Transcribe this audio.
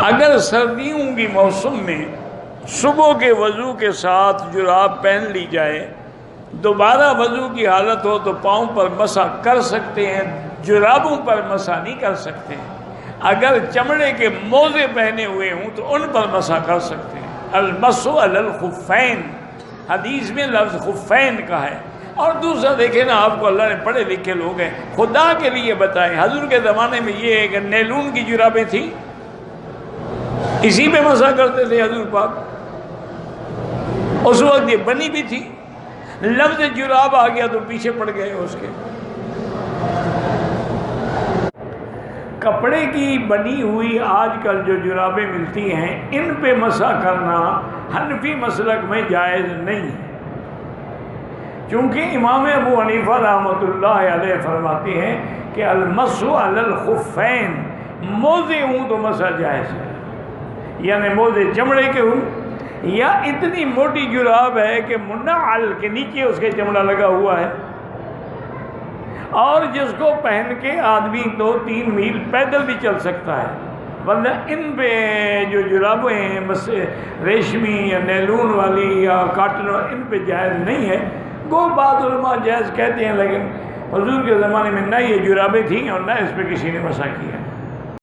اگر سردیوں کی موسم میں صبح کے وضو کے ساتھ جراب پہن لی جائے، دوبارہ وضو کی حالت ہو تو پاؤں پر مسح کر سکتے ہیں، جرابوں پر مسح نہیں کر سکتے۔ اگر چمڑے کے موزے پہنے ہوئے ہوں تو ان پر مسح کر سکتے ہیں۔ المسح علی الخفین، حدیث میں لفظ خفین کا ہے۔ اور دوسرا دیکھیں نا، آپ کو اللہ نے پڑھے لکھے لوگ ہیں، خدا کے لیے بتائیں، حضور کے زمانے میں یہ ہے کہ نیلون کی جرابیں تھیں، اسی پہ مسح کرتے تھے حضور پاک۔ اس وقت یہ بنی بھی تھی، لفظ جراب آ گیا تو پیچھے پڑ گئے اس کے۔ کپڑے کی بنی ہوئی آج کل جو جرابیں ملتی ہیں، ان پہ مسح کرنا حنفی مسلک میں جائز نہیں ہے، چونکہ امام ابو حنیفہ رحمۃ اللہ علیہ فرماتے ہیں کہ المسح علی الخفین، موزے ہوں تو مسح جائز ہے، یعنی موزے چمڑے کے ہوں، یا اتنی موٹی جراب ہے کہ منعل کے نیچے اس کے چمڑا لگا ہوا ہے، اور جس کو پہن کے آدمی 2-3 میل پیدل بھی چل سکتا ہے، ورنہ ان پہ جو جرابیں ہیں ریشمی یا نیلون والی یا کاٹن والی، ان پہ جائز نہیں ہے۔ گو بعض علماء جائز کہتے ہیں، لیکن حضور کے زمانے میں نہ یہ جرابیں تھیں اور نہ اس پہ کسی نے مسح کیا۔